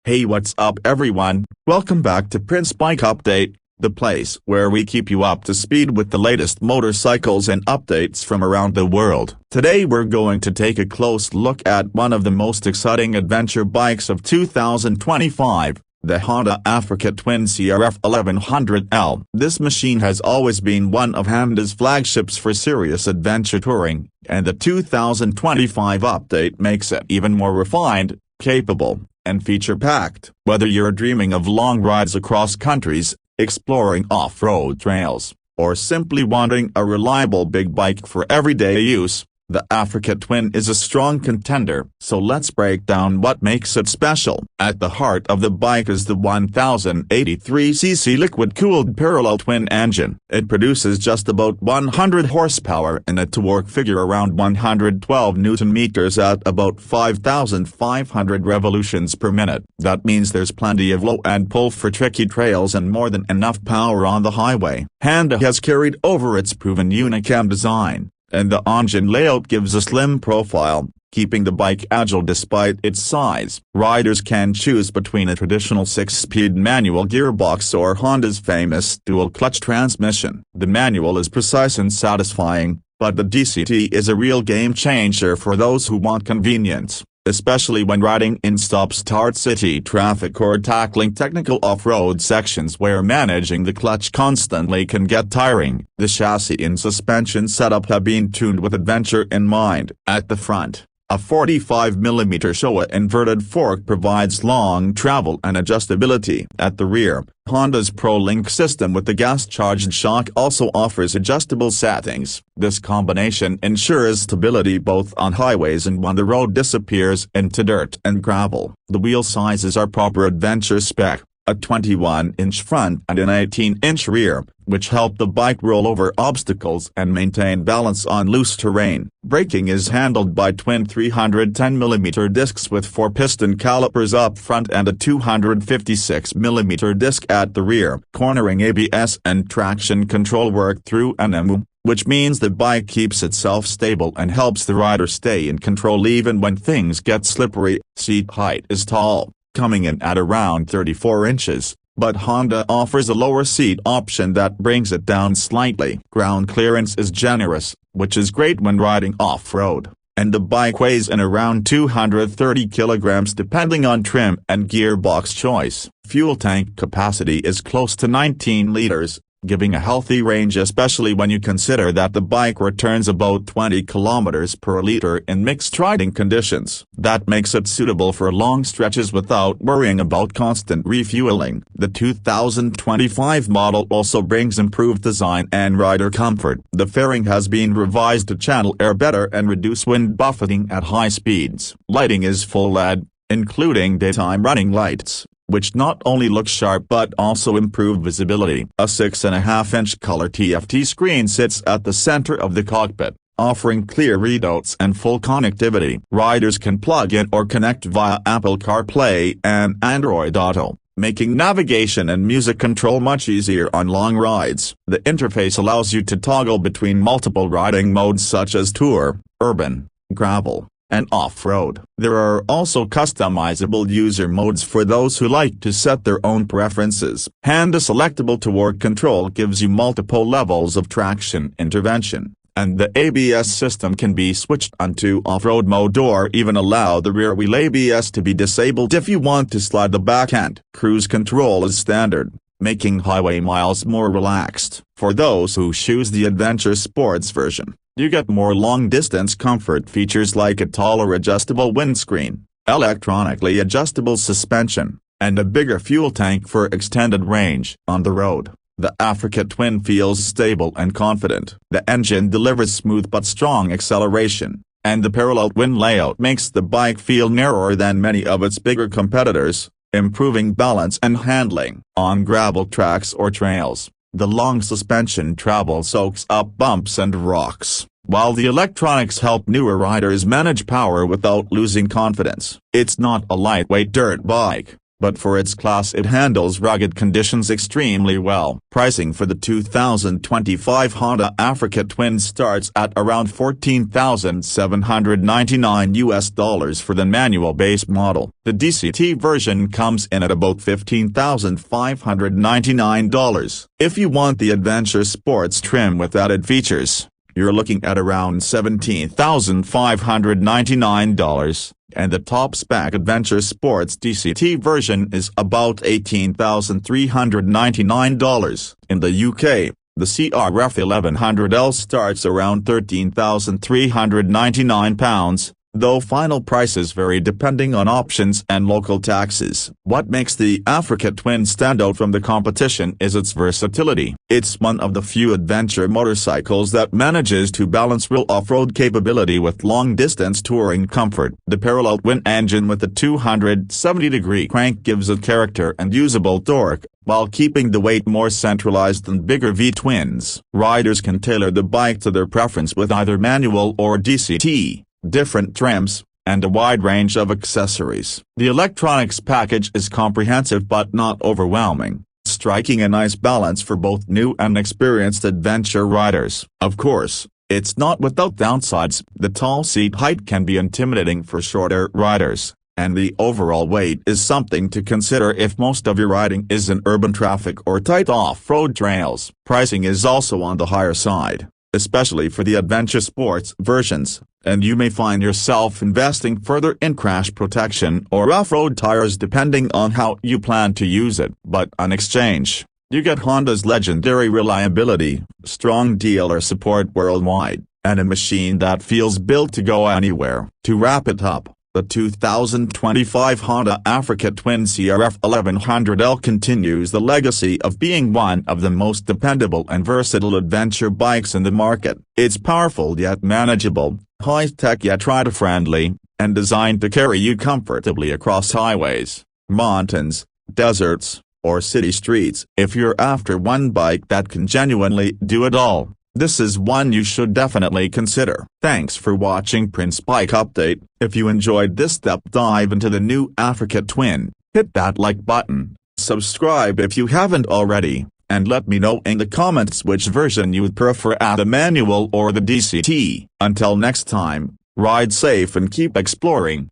Hey, what's up everyone? Welcome back to Prince Bike Update, the place where we keep you up to speed with the latest motorcycles and updates from around the world. Today we're going to take a close look at one of the most exciting adventure bikes of 2025, the Honda Africa Twin CRF1100L. This machine has always been one of Honda's flagships for serious adventure touring, and the 2025 update makes it even more refined, capable, and feature-packed. Whether you're dreaming of long rides across countries, exploring off-road trails, or simply wanting a reliable big bike for everyday use, the Africa Twin is a strong contender. So let's break down what makes it special. At the heart of the bike is the 1083cc liquid-cooled parallel twin engine. It produces just about 100 horsepower and a torque figure around 112 Nm at about 5,500 revolutions per minute. That means there's plenty of low and pull for tricky trails and more than enough power on the highway. Honda has carried over its proven Unicam design, and the engine layout gives a slim profile, keeping the bike agile despite its size. Riders can choose between a traditional 6-speed manual gearbox or Honda's famous dual-clutch transmission. The manual is precise and satisfying, but the DCT is a real game-changer for those who want convenience, especially when riding in stop-start city traffic or tackling technical off-road sections where managing the clutch constantly can get tiring. The chassis and suspension setup have been tuned with adventure in mind. At the front, a 45mm Showa inverted fork provides long travel and adjustability. At the rear, Honda's ProLink system with the gas-charged shock also offers adjustable settings. This combination ensures stability both on highways and when the road disappears into dirt and gravel. The wheel sizes are proper adventure spec, a 21-inch front and an 18-inch rear, which help the bike roll over obstacles and maintain balance on loose terrain. Braking is handled by twin 310mm discs with 4-piston calipers up front and a 256mm disc at the rear. Cornering, ABS and traction control work through an EMU, which means the bike keeps itself stable and helps the rider stay in control even when things get slippery. Seat height is tall, coming in at around 34 inches, but Honda offers a lower seat option that brings it down slightly. Ground clearance is generous, which is great when riding off-road, and the bike weighs in around 230 kilograms depending on trim and gearbox choice. Fuel tank capacity is close to 19 liters, giving a healthy range especially when you consider that the bike returns about 20 kilometers per liter in mixed riding conditions. That makes it suitable for long stretches without worrying about constant refueling. The 2025 model also brings improved design and rider comfort. The fairing has been revised to channel air better and reduce wind buffeting at high speeds. Lighting is full LED, including daytime running lights, which not only look sharp but also improve visibility. A 6.5-inch color TFT screen sits at the center of the cockpit, offering clear readouts and full connectivity. Riders can plug in or connect via Apple CarPlay and Android Auto, making navigation and music control much easier on long rides. The interface allows you to toggle between multiple riding modes such as tour, urban, gravel, and off-road. There are also customizable user modes for those who like to set their own preferences. Honda selectable torque control gives you multiple levels of traction intervention, and the ABS system can be switched onto off-road mode or even allow the rear wheel ABS to be disabled if you want to slide the back end. Cruise control is standard, making highway miles more relaxed. For those who choose the Adventure Sports version, you get more long-distance comfort features like a taller adjustable windscreen, electronically adjustable suspension, and a bigger fuel tank for extended range. On the road, the Africa Twin feels stable and confident. The engine delivers smooth but strong acceleration, and the parallel twin layout makes the bike feel narrower than many of its bigger competitors, improving balance and handling. On gravel tracks or trails, the long suspension travel soaks up bumps and rocks, while the electronics help newer riders manage power without losing confidence. It's not a lightweight dirt bike, but for its class it handles rugged conditions extremely well. Pricing for the 2025 Honda Africa Twin starts at around $14,799 for the manual base model. The DCT version comes in at about $15,599. If you want the Adventure Sports trim with added features, you're looking at around $17,599, and the top-spec Adventure Sports DCT version is about $18,399. In the UK, the CRF1100L starts around £13,399, though final prices vary depending on options and local taxes. What makes the Africa Twin stand out from the competition is its versatility. It's one of the few adventure motorcycles that manages to balance real off-road capability with long-distance touring comfort. The parallel twin engine with the 270-degree crank gives it character and usable torque, while keeping the weight more centralized than bigger V-twins. Riders can tailor the bike to their preference with either manual or DCT, different trims, and a wide range of accessories. The electronics package is comprehensive but not overwhelming, striking a nice balance for both new and experienced adventure riders. Of course, it's not without downsides. The tall seat height can be intimidating for shorter riders, and the overall weight is something to consider if most of your riding is in urban traffic or tight off-road trails. Pricing is also on the higher side, especially for the Adventure Sports versions, and you may find yourself investing further in crash protection or off-road tires depending on how you plan to use it. But on exchange, you get Honda's legendary reliability, strong dealer support worldwide, and a machine that feels built to go anywhere. To wrap it up, the 2025 Honda Africa Twin CRF1100L continues the legacy of being one of the most dependable and versatile adventure bikes in the market. It's powerful yet manageable, high-tech yet rider-friendly, and designed to carry you comfortably across highways, mountains, deserts, or city streets. If you're after one bike that can genuinely do it all, this is one you should definitely consider. Thanks for watching Prince Bike Update. If you enjoyed this deep dive into the new Africa Twin, hit that like button, subscribe if you haven't already, and let me know in the comments which version you would prefer, the manual or the DCT. Until next time, ride safe and keep exploring.